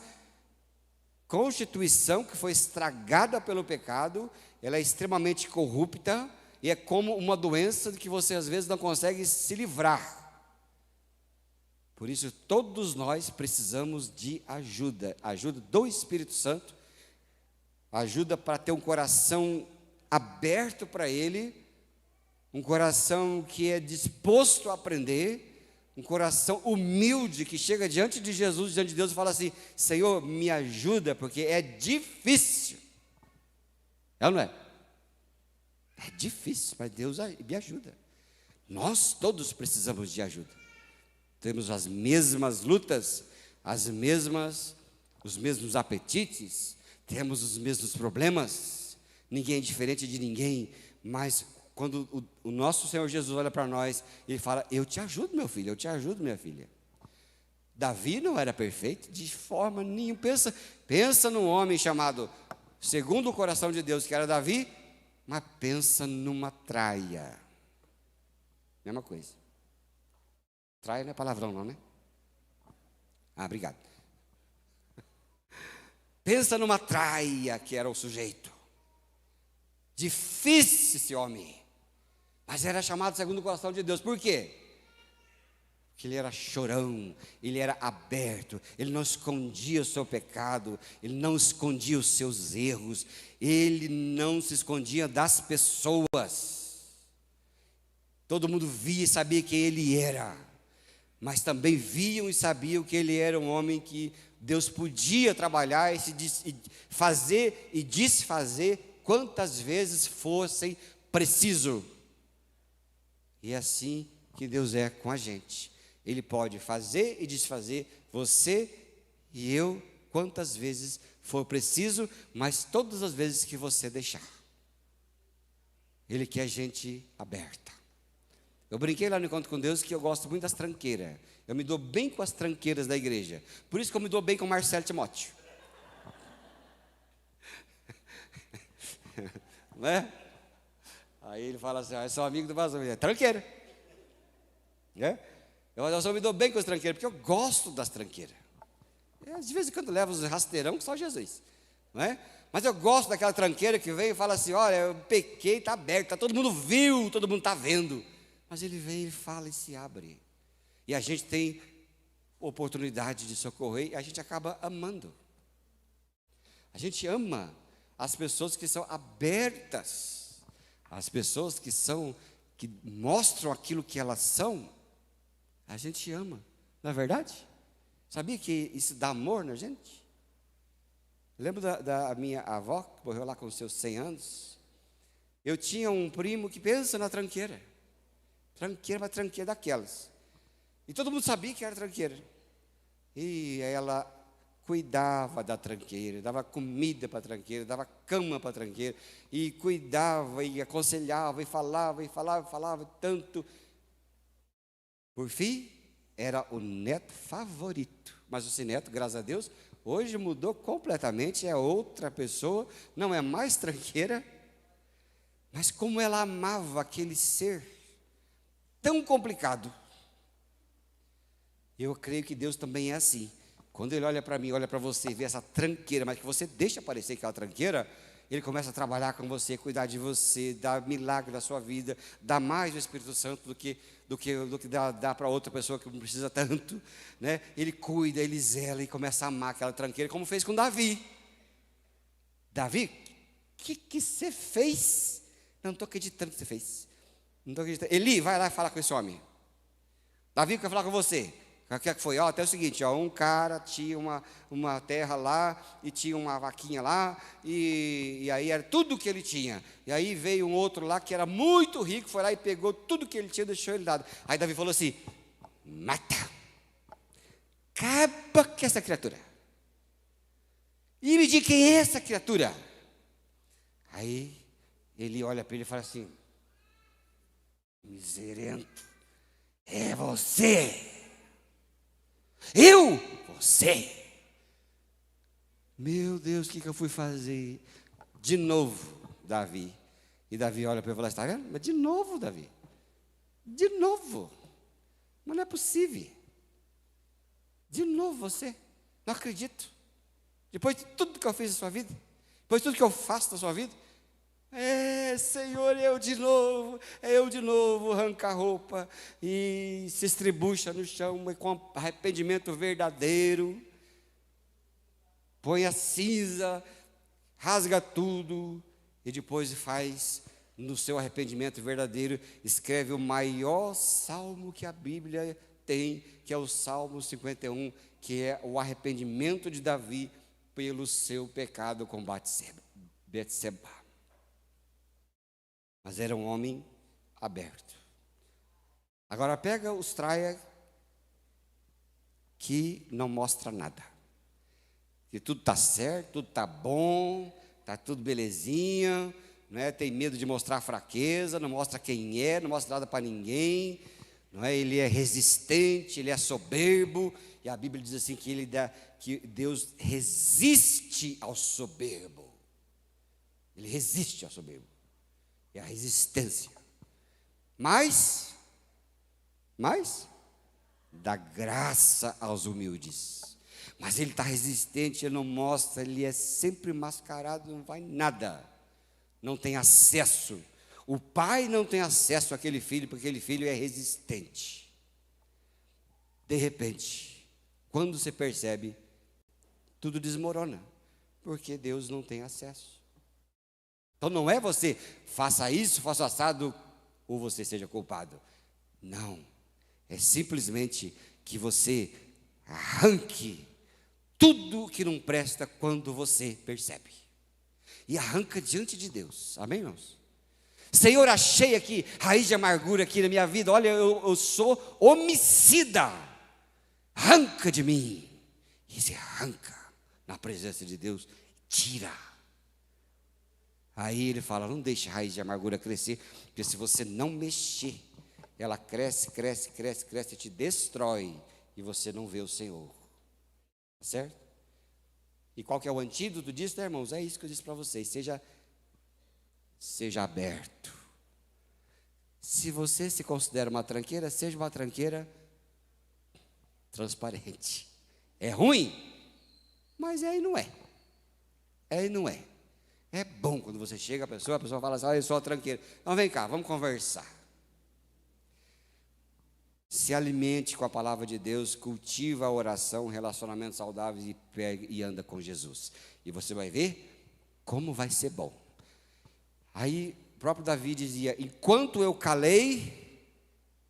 constituição, que foi estragada pelo pecado, ela é extremamente corrupta e é como uma doença de que você às vezes não consegue se livrar. Por isso, todos nós precisamos de ajuda, ajuda do Espírito Santo, ajuda para ter um coração aberto para Ele, um coração que é disposto a aprender, um coração humilde que chega diante de Jesus, diante de Deus e fala assim: Senhor, me ajuda, porque é difícil. É ou não é? É difícil, mas Deus me ajuda. Nós todos precisamos de ajuda. Temos as mesmas lutas, os mesmos apetites, temos os mesmos problemas, ninguém é diferente de ninguém, mas quando o nosso Senhor Jesus olha para nós, Ele fala: eu te ajudo, meu filho, eu te ajudo, minha filha. Davi não era perfeito de forma nenhuma. Pensa num homem chamado segundo o coração de Deus, que era Davi, mas pensa numa traia. Mesma coisa. Traia não é palavrão não, né? Ah, obrigado. Pensa numa traia que era o sujeito. Difícil esse homem. Mas era chamado segundo o coração de Deus. Por quê? Porque ele era chorão, ele era aberto, ele não escondia o seu pecado, ele não escondia os seus erros, ele não se escondia das pessoas. Todo mundo via e sabia quem ele era, mas também viam e sabiam que ele era um homem que Deus podia trabalhar e fazer e desfazer quantas vezes fossem preciso. E é assim que Deus é com a gente. Ele pode fazer e desfazer você e eu quantas vezes for preciso, mas todas as vezes que você deixar. Ele quer gente aberta. Eu brinquei lá no Encontro com Deus que eu gosto muito das tranqueiras. Eu me dou bem com as tranqueiras da igreja. Por isso que eu me dou bem com o Marcelo Timóteo. Não é? Aí ele fala assim: eu sou amigo do pastor. É tranqueira. Eu só me dou bem com as tranqueiras, porque eu gosto das tranqueiras. De vez em quando eu levo os rasteirão que só Jesus. Não é? Mas eu gosto daquela tranqueira que vem e fala assim: olha, eu pequei, está aberto, todo mundo viu, todo mundo está vendo. Mas ele vem, ele fala e se abre. E a gente tem oportunidade de socorrer e a gente acaba amando. A gente ama as pessoas que são abertas, as pessoas que mostram aquilo que elas são. A gente ama, não é verdade? Sabia que isso dá amor na gente? Lembro da minha avó, que morreu lá com os seus 100 anos. Eu tinha um primo que pensa na tranqueira. Tranqueira, mas tranqueira daquelas. E todo mundo sabia que era tranqueira. E ela cuidava da tranqueira, dava comida para a tranqueira, dava cama para a tranqueira, e cuidava, e aconselhava, e falava tanto. Por fim, era o neto favorito. Mas esse neto, graças a Deus, hoje mudou completamente, é outra pessoa, não é mais tranqueira. Mas como ela amava aquele ser tão complicado. Eu creio que Deus também é assim. Quando Ele olha para mim, olha para você, vê essa tranqueira, mas que você deixa aparecer aquela tranqueira, Ele começa a trabalhar com você, cuidar de você, dar milagre na sua vida, dar mais do Espírito Santo do que dá para outra pessoa que não precisa tanto, né? Ele cuida, ele zela e começa a amar aquela tranqueira, como fez com Davi. Davi, o que você fez? Não estou acreditando que você fez. Não estou acreditando. Eli, vai lá e fala com esse homem. Davi quer falar com você. O que é que foi? Até o seguinte, um cara tinha uma terra lá e tinha uma vaquinha lá e aí era tudo que ele tinha. E aí veio um outro lá que era muito rico, foi lá e pegou tudo que ele tinha e deixou ele dado. Aí Davi falou assim, mata, acaba com essa criatura. E me diga quem é essa criatura. Aí ele olha para ele e fala assim, miserento, é você. Você. Meu Deus, o que eu fui fazer? De novo, Davi. E Davi olha para ele e fala, está vendo? Mas de novo, Davi. De novo. Mas não é possível. De novo você. Não acredito. Depois de tudo que eu fiz na sua vida, depois de tudo que eu faço na sua vida, Senhor, eu de novo, arranca a roupa e se estribucha no chão com arrependimento verdadeiro, põe a cinza, rasga tudo e depois faz, no seu arrependimento verdadeiro, escreve o maior salmo que a Bíblia tem, que é o Salmo 51, que é o arrependimento de Davi pelo seu pecado com Betseba. Mas era um homem aberto. Agora pega os traia que não mostra nada. Que tudo está certo, tudo está bom, está tudo belezinha, né? Tem medo de mostrar fraqueza, não mostra quem é, não mostra nada para ninguém, não é? Ele é resistente, ele é soberbo, e a Bíblia diz assim que Deus resiste ao soberbo. Ele resiste ao soberbo. É a resistência. Mas dá graça aos humildes. Mas ele está resistente, ele não mostra, ele é sempre mascarado, não vai nada. Não tem acesso. O pai não tem acesso àquele filho, porque aquele filho é resistente. De repente, quando você percebe, tudo desmorona, porque Deus não tem acesso. Então não é você, faça isso, faça assado, ou você seja culpado. Não, é simplesmente que você arranque tudo que não presta quando você percebe. E arranca diante de Deus, amém, irmãos? Senhor, achei aqui raiz de amargura aqui na minha vida, olha, eu sou homicida, arranca de mim. E se arranca na presença de Deus, tira. Aí ele fala, não deixe a raiz de amargura crescer, porque se você não mexer, ela cresce, cresce, cresce, cresce, e te destrói, e você não vê o Senhor. Tá certo? E qual que é o antídoto disso, né, irmãos? É isso que eu disse para vocês, seja aberto. Se você se considera uma tranqueira, seja uma tranqueira transparente. É ruim, mas aí não é. Aí não é. É bom quando você chega, a pessoa fala assim, eu sou a tranqueira. Então vem cá, vamos conversar. Se alimente com a palavra de Deus, cultiva a oração, relacionamentos saudáveis e anda com Jesus. E você vai ver como vai ser bom. Aí o próprio Davi dizia, enquanto eu calei,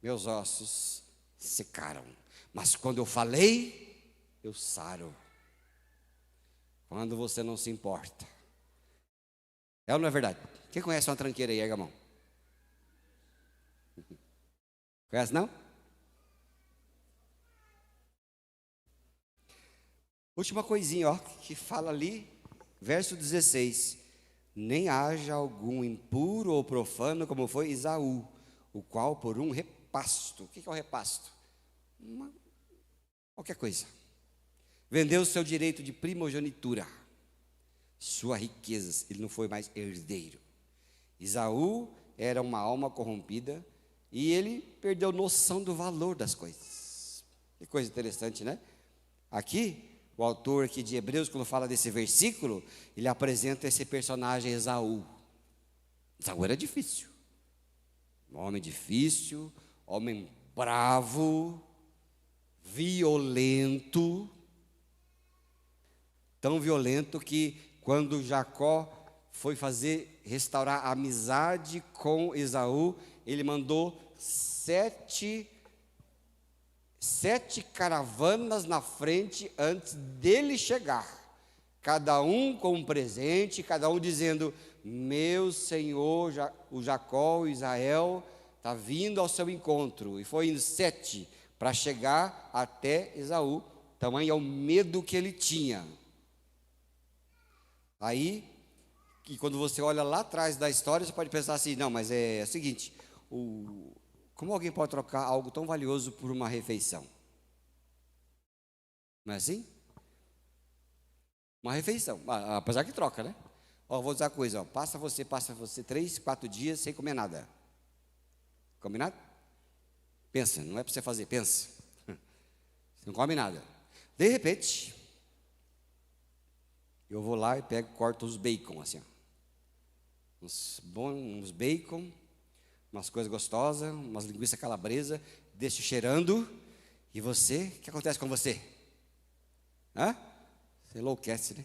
meus ossos secaram. Mas quando eu falei, eu saro. Quando você não se importa. É ou não é verdade? Quem conhece uma tranqueira aí, erga a mão. Conhece não? Última coisinha, que fala ali, verso 16. Nem haja algum impuro ou profano, como foi Esaú, o qual por um repasto. O que é o repasto? Qualquer coisa. Vendeu o seu direito de primogenitura, suas riquezas, ele não foi mais herdeiro. Esaú era uma alma corrompida e ele perdeu noção do valor das coisas. Que coisa interessante, né? Aqui, o autor aqui de Hebreus, quando fala desse versículo, ele apresenta esse personagem Esaú. Esaú era difícil. Um homem difícil, homem bravo, violento. Tão violento que quando Jacó foi restaurar a amizade com Esaú, ele mandou sete caravanas na frente antes dele chegar, cada um com um presente, cada um dizendo: meu senhor, o Jacó, o Israel, está vindo ao seu encontro. E foi indo 7 para chegar até Esaú, tamanho é o medo que ele tinha. Aí, que quando você olha lá atrás da história, você pode pensar assim: não, mas é o seguinte, como alguém pode trocar algo tão valioso por uma refeição? Não é assim? Uma refeição, apesar que troca, né? Ó, vou dizer uma coisa, ó, passa você 3, 4 dias sem comer nada. Combinado? Pensa, não é para você fazer, pensa. Você não come nada. De repente, eu vou lá e corto os bacon, assim, ó. Uns bacon, umas coisas gostosas, umas linguiças calabresa, deixo cheirando, e você, o que acontece com você? Você enlouquece, né?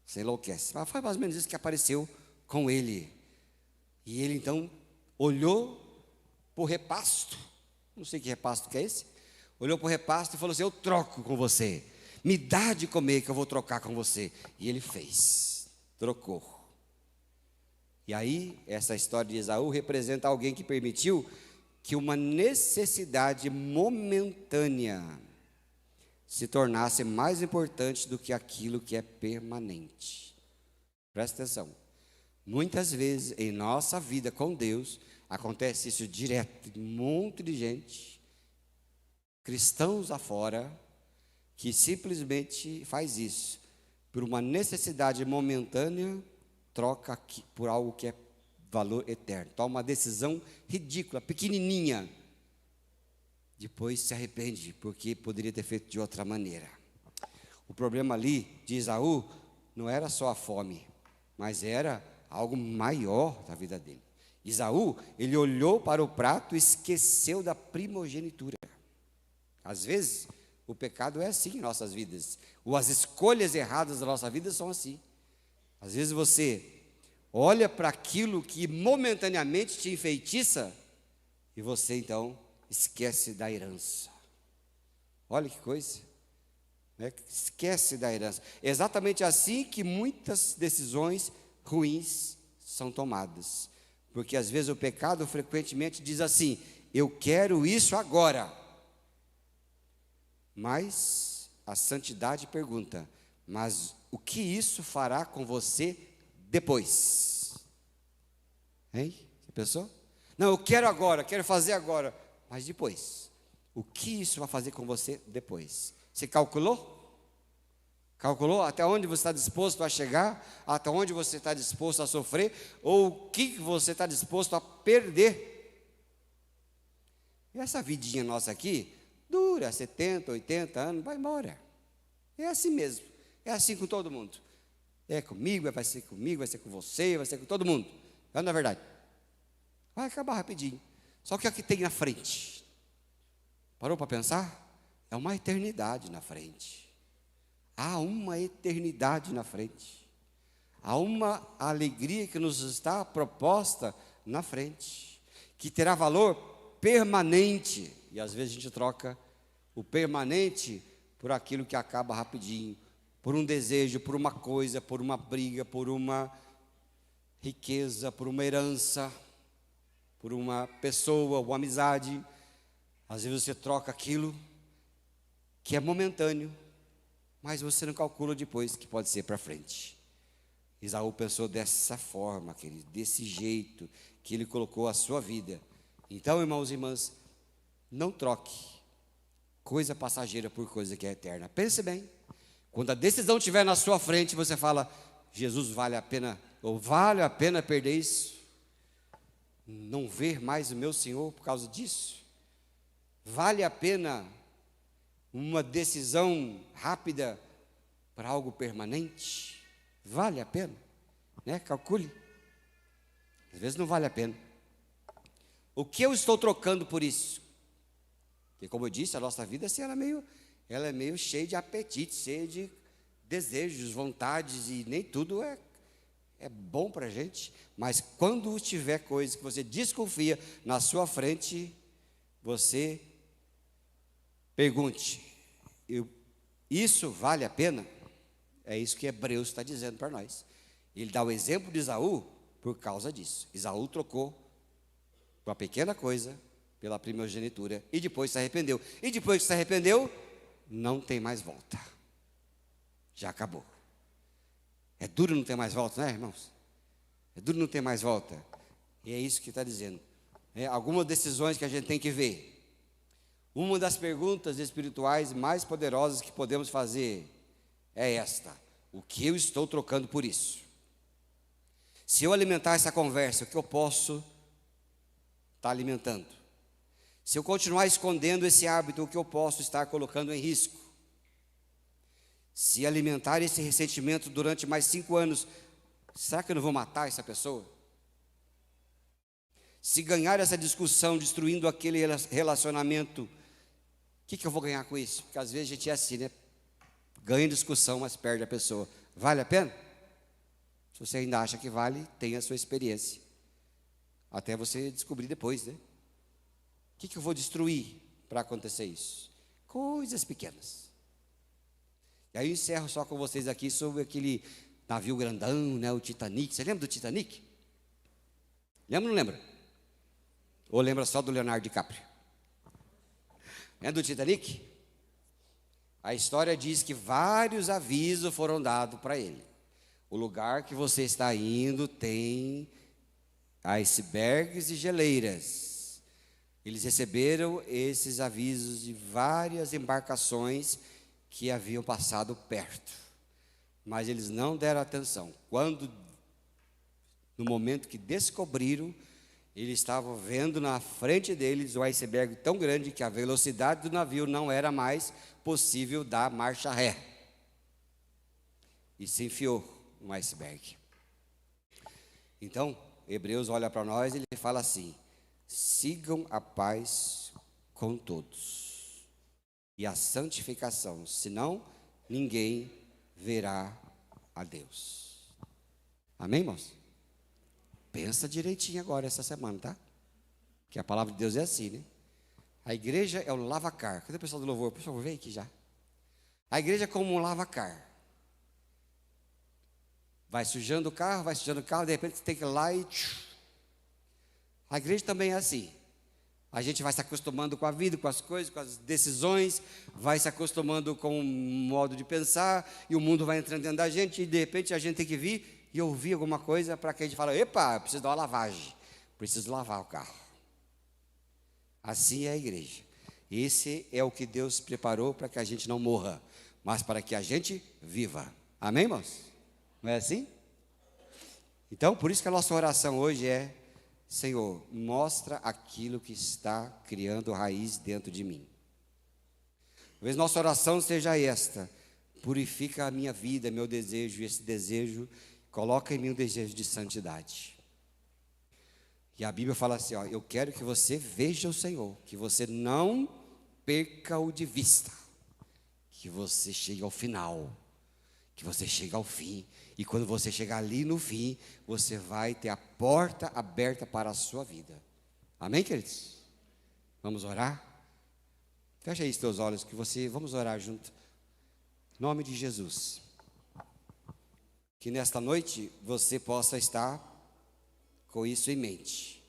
Você enlouquece. Mas foi mais ou menos isso que apareceu com ele. E ele então olhou para o repasto, não sei que repasto que é esse, olhou para o repasto e falou assim: eu troco com você, me dá de comer que eu vou trocar com você. E ele fez, trocou. E aí, essa história de Esaú representa alguém que permitiu que uma necessidade momentânea se tornasse mais importante do que aquilo que é permanente. Presta atenção. Muitas vezes em nossa vida com Deus, acontece isso direto, um monte de gente, cristãos afora, que simplesmente faz isso, por uma necessidade momentânea, troca por algo que é valor eterno. Toma uma decisão ridícula, pequenininha, depois se arrepende, porque poderia ter feito de outra maneira. O problema ali de Esaú não era só a fome, mas era algo maior da vida dele. Esaú, ele olhou para o prato e esqueceu da primogenitura. Às vezes, o pecado é assim em nossas vidas, ou as escolhas erradas da nossa vida são assim. Às vezes você olha para aquilo que momentaneamente te enfeitiça, e você então esquece da herança. Olha que coisa, né? Esquece da herança. É exatamente assim que muitas decisões ruins são tomadas, porque às vezes o pecado frequentemente diz assim: eu quero isso agora, mas a santidade pergunta: mas o que isso fará com você depois? Hein? Você pensou? Não, eu quero agora, quero fazer agora. Mas depois, o que isso vai fazer com você depois? Você calculou? Calculou até onde você está disposto a chegar? Até onde você está disposto a sofrer? Ou o que você está disposto a perder? E essa vidinha nossa aqui dura 70, 80 anos, vai embora. É assim mesmo. É assim com todo mundo. É comigo, vai ser com você, vai ser com todo mundo. Não é verdade? Vai acabar rapidinho. Só que o que tem na frente? Parou para pensar? É uma eternidade na frente. Há uma eternidade na frente. Há uma alegria que nos está proposta na frente, que terá valor permanente. E às vezes a gente troca o permanente por aquilo que acaba rapidinho, por um desejo, por uma coisa, por uma briga, por uma riqueza, por uma herança, por uma pessoa, uma amizade. Às vezes você troca aquilo que é momentâneo, mas você não calcula depois que pode ser para frente. Esaú pensou dessa forma, querido, desse jeito que ele colocou a sua vida. Então, irmãos e irmãs, não troque coisa passageira por coisa que é eterna. Pense bem. Quando a decisão estiver na sua frente, você fala: Jesus, vale a pena, ou vale a pena perder isso? Não ver mais o meu Senhor por causa disso? Vale a pena uma decisão rápida para algo permanente? Vale a pena, né? Calcule. Às vezes não vale a pena. O que eu estou trocando por isso? Porque, como eu disse, a nossa vida assim, ela é meio cheia de apetite, cheia de desejos, vontades, e nem tudo é bom para a gente. Mas quando tiver coisa que você desconfia na sua frente, você pergunte: isso vale a pena? É isso que Hebreus está dizendo para nós. Ele dá o exemplo de Esaú por causa disso. Esaú trocou uma pequena coisa pela primogenitura e depois se arrependeu. E depois que se arrependeu, não tem mais volta. Já acabou. É duro não ter mais volta, né, irmãos? É duro não ter mais volta. E é isso que está dizendo. Algumas decisões que a gente tem que ver. Uma das perguntas espirituais mais poderosas que podemos fazer é esta: o que eu estou trocando por isso? Se eu alimentar essa conversa, o que eu posso estar alimentando? Se eu continuar escondendo esse hábito, o que eu posso estar colocando em risco? Se alimentar esse ressentimento durante mais 5 anos, será que eu não vou matar essa pessoa? Se ganhar essa discussão destruindo aquele relacionamento, o que eu vou ganhar com isso? Porque às vezes a gente é assim, né? Ganha discussão, mas perde a pessoa. Vale a pena? Se você ainda acha que vale, tenha a sua experiência. Até você descobrir depois, né? O que eu vou destruir para acontecer isso? Coisas pequenas. E aí eu encerro só com vocês aqui sobre aquele navio grandão, né? O Titanic. Você lembra do Titanic? Lembra ou não lembra? Ou lembra só do Leonardo DiCaprio? Lembra do Titanic? A história diz que vários avisos foram dados para ele. O lugar que você está indo tem icebergs e geleiras. Eles receberam esses avisos de várias embarcações que haviam passado perto, mas eles não deram atenção. Quando, no momento que descobriram, eles estavam vendo na frente deles o iceberg tão grande que a velocidade do navio não era mais possível dar marcha ré. E se enfiou no iceberg. Então, Hebreus olha para nós e ele fala assim: sigam a paz com todos e a santificação, senão ninguém verá a Deus. Amém, irmãos? Pensa direitinho agora essa semana, tá? Que a palavra de Deus é assim, né? A igreja é o lavacar. Cadê o pessoal do louvor? Por favor, vem aqui já. A igreja é como um lavacar. Vai sujando o carro, de repente você tem que ir lá e... A igreja também é assim. A gente vai se acostumando com a vida, com as coisas, com as decisões, vai se acostumando com o modo de pensar, e o mundo vai entrando dentro da gente, e de repente a gente tem que vir e ouvir alguma coisa para que a gente fale: epa, eu preciso dar uma lavagem, preciso lavar o carro. Assim é a igreja. Esse é o que Deus preparou para que a gente não morra, mas para que a gente viva. Amém, irmãos? Não é assim? Então, por isso que a nossa oração hoje é: Senhor, mostra aquilo que está criando raiz dentro de mim. Talvez nossa oração seja esta: purifica a minha vida, meu desejo, e esse desejo, coloca em mim um desejo de santidade. E a Bíblia fala assim: eu quero que você veja o Senhor, que você não perca-o de vista, que você chegue ao final, que você chegue ao fim. E quando você chegar ali no fim, você vai ter a porta aberta para a sua vida. Amém, queridos? Vamos orar? Fecha aí os teus olhos, vamos orar junto. Em nome de Jesus. Que nesta noite você possa estar com isso em mente.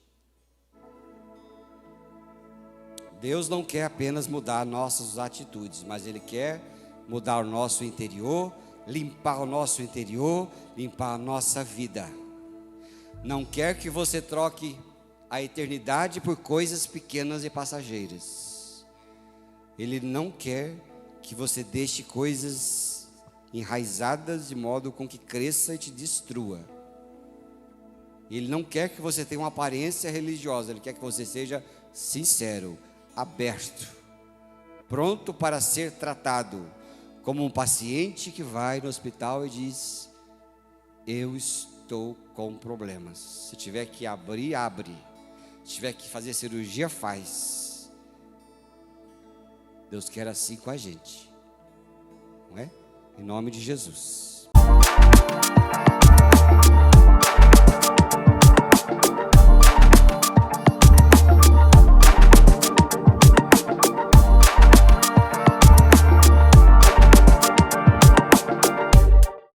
Deus não quer apenas mudar nossas atitudes, mas Ele quer mudar o nosso interior, limpar o nosso interior, limpar a nossa vida. Não quer que você troque a eternidade por coisas pequenas e passageiras. Ele não quer que você deixe coisas enraizadas de modo com que cresça e te destrua. Ele não quer que você tenha uma aparência religiosa. Ele quer que você seja sincero, aberto, pronto para ser tratado, como um paciente que vai no hospital e diz: eu estou com problemas. Se tiver que abrir, abre. Se tiver que fazer cirurgia, faz. Deus quer assim com a gente, não é? Em nome de Jesus.